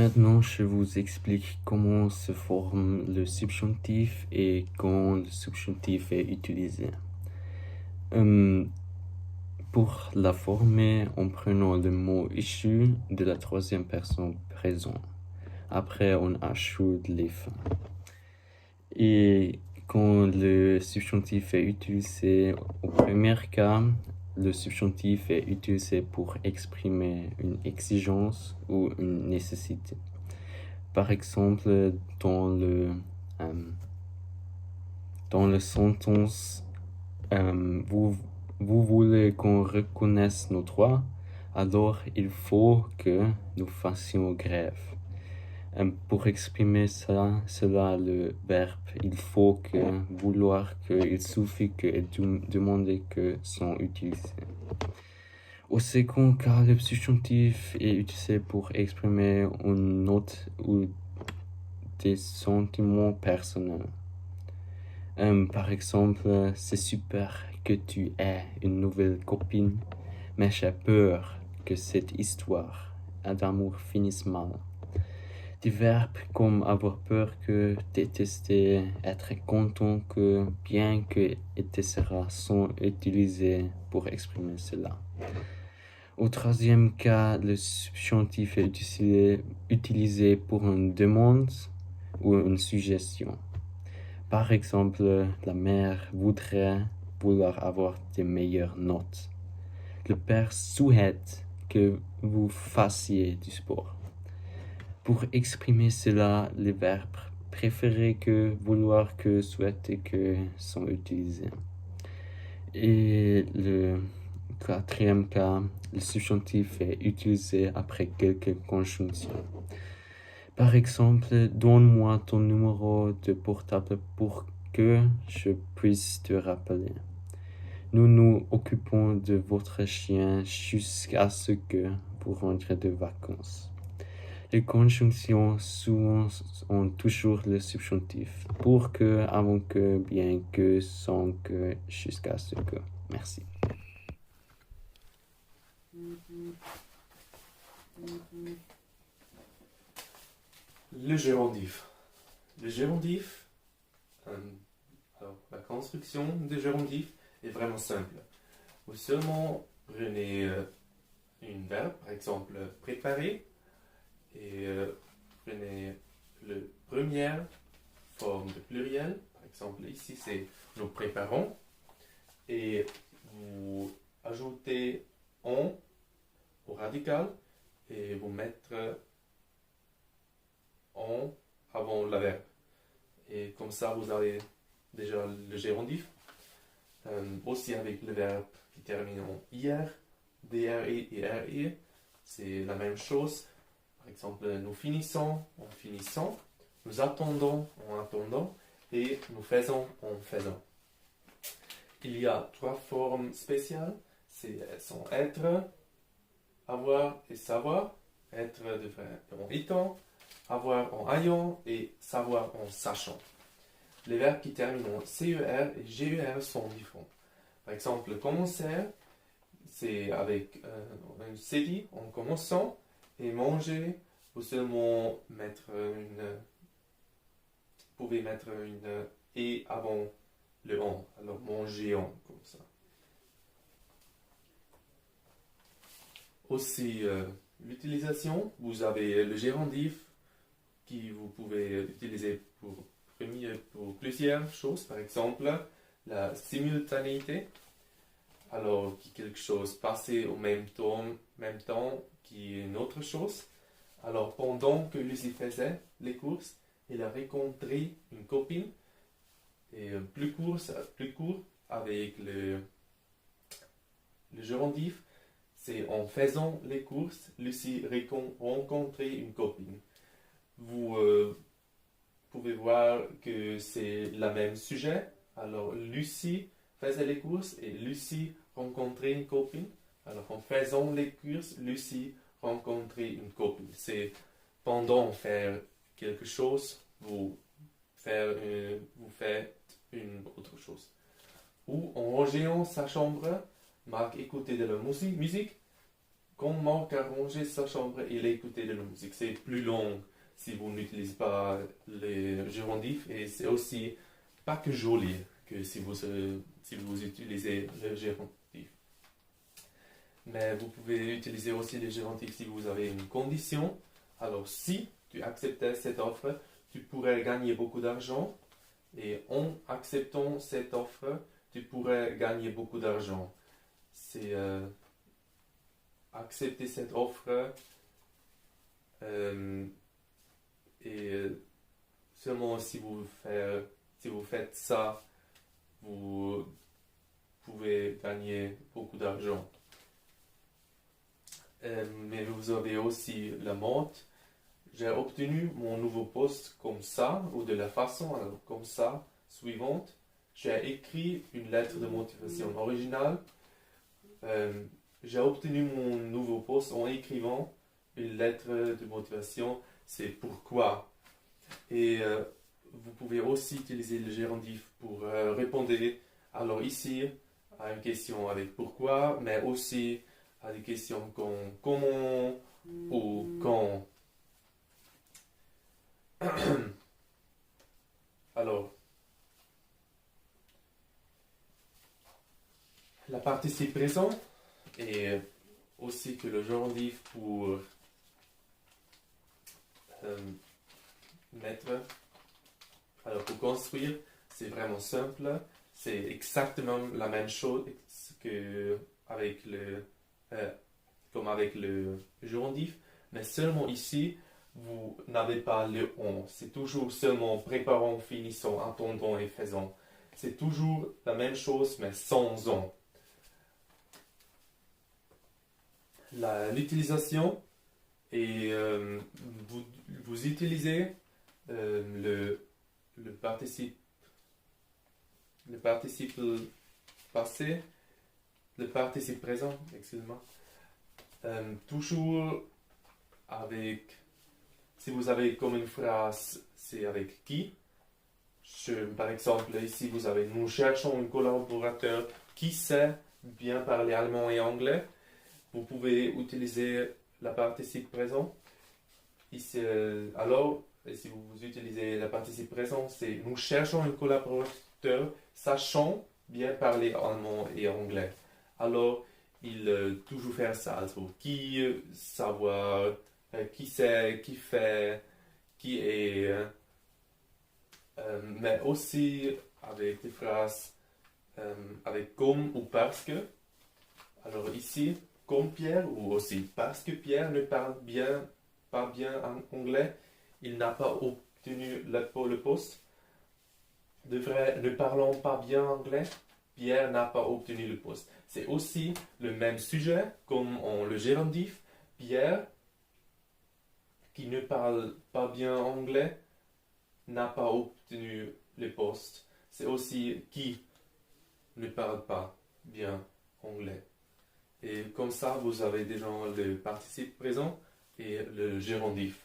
Maintenant, je vous explique comment se forme le subjonctif et quand le subjonctif est utilisé. Pour la former en prenant le mot issu de la troisième personne présente. Après, on ajoute les fins. Et quand le subjonctif est utilisé au premier cas, le subjonctif est utilisé pour exprimer une exigence ou une nécessité. Par exemple, dans le sentence vous voulez qu'on reconnaisse nos droits, alors il faut que nous fassions grève. Pour exprimer cela, le verbe il faut que, vouloir que, il suffit que et demander que sont utilisés. Au second cas, le subjonctif est utilisé pour exprimer une note ou des sentiments personnels. Par exemple, c'est super que tu aies une nouvelle copine, mais j'ai peur que cette histoire d'amour finisse mal. Des verbes comme avoir peur que, détester, être content que, bien que, etc. sont utilisés pour exprimer cela. Au troisième cas, le subjonctif est utilisé pour une demande ou une suggestion. Par exemple, la mère voudrait vouloir avoir de meilleures notes. Le père souhaite que vous fassiez du sport. Pour exprimer cela, les verbes préférer que, vouloir que, souhaiter que sont utilisés. Et le quatrième cas, le subjonctif est utilisé après quelques conjonctions. Par exemple, donne-moi ton numéro de portable pour que je puisse te rappeler. Nous nous occupons de votre chien jusqu'à ce que vous rentrez de vacances. Les conjonctions souvent ont toujours le subjonctif. Pour que, avant que, bien que, sans que, jusqu'à ce que. Merci. Le gérondif. Le gérondif, la construction du gérondif est vraiment simple. Vous seulement prenez une verbe, par exemple préparer, et prenez la première forme de pluriel. Par exemple, ici c'est nous préparons, et vous ajoutez on au radical et vous mettez on avant la verbe. Et comme ça, vous avez déjà le gérondif. Aussi avec le verbe qui termine en IR, DRE et RE, c'est la même chose. Par exemple, nous finissons en finissant, nous attendons en attendant et nous faisons en faisant. Il y a trois formes spéciales, elles sont être, avoir et savoir. Être en étant, avoir en ayant et savoir en sachant. Les verbes qui terminent en CER et GER sont différents. Par exemple, commencer, c'est avec un CDI en commençant, et manger, vous seulement pouvez mettre une et avant le en. Alors manger en, comme ça. Aussi, l'utilisation, vous avez le gérondif qui vous pouvez utiliser pour plusieurs choses. Par exemple, la simultanéité. Alors, quelque chose passé au même temps qui est une autre chose. Alors, pendant que Lucie faisait les courses, il a rencontré une copine. Et plus court avec le gérondif, c'est en faisant les courses, Lucie rencontrait une copine. Vous pouvez voir que c'est le même sujet. Alors, Lucie faisait les courses et Lucie rencontrait une copine. Alors, en faisant les courses, Lucie rencontrait une copine. C'est pendant faire quelque chose, vous faites une autre chose. Ou en rangeant sa chambre, Marc écoutait de la musique. quand Marc a rangé sa chambre, il a écouté de la musique. C'est plus long si vous n'utilisez pas les gérondifs et c'est aussi pas que joli que si vous utilisez le gérondif. Mais vous pouvez utiliser aussi les gérondifs si vous avez une condition. Alors si tu acceptais cette offre, tu pourrais gagner beaucoup d'argent et en acceptant cette offre, tu pourrais gagner beaucoup d'argent. C'est accepter cette offre et seulement si vous faites ça, vous pouvez gagner beaucoup d'argent. Mais vous avez aussi la montre. J'ai obtenu mon nouveau poste comme ça, ou de la façon alors, comme ça, suivante. J'ai écrit une lettre de motivation originale. J'ai obtenu mon nouveau poste en écrivant une lettre de motivation. C'est pourquoi. Et vous pouvez aussi utiliser le gérondif pour répondre alors ici à une question avec pourquoi, mais aussi à des questions comme comment ou quand. Alors, la participe présent et aussi que le gérondif pour mettre. Alors pour construire, c'est vraiment simple. C'est exactement la même chose que comme avec le gérondif, mais seulement ici, vous n'avez pas le on. C'est toujours seulement préparant, finissant, attendant et faisant. C'est toujours la même chose, mais sans on. L'utilisation et vous utilisez le participe passé, le participe présent, excusez-moi. Toujours avec, si vous avez comme une phrase, c'est avec qui. Par exemple, ici vous avez nous cherchons un collaborateur qui sait bien parler allemand et anglais. Vous pouvez utiliser la participe présent. Ici, alors, si vous utilisez la participe présent, c'est nous cherchons un collaborateur sachant bien parler allemand et anglais. Alors, il toujours faire ça. Also, qui savoir, qui sait, qui fait, qui est. Mais aussi avec des phrases avec comme ou parce que. Alors ici, comme Pierre ou aussi parce que Pierre ne parle pas bien en anglais, il n'a pas obtenu le poste. De vrai, ne parlant pas bien anglais, Pierre n'a pas obtenu le poste. C'est aussi le même sujet comme en le gérondif. Pierre, qui ne parle pas bien anglais, n'a pas obtenu le poste. C'est aussi qui ne parle pas bien anglais. Et comme ça, vous avez déjà le participe présent et le gérondif.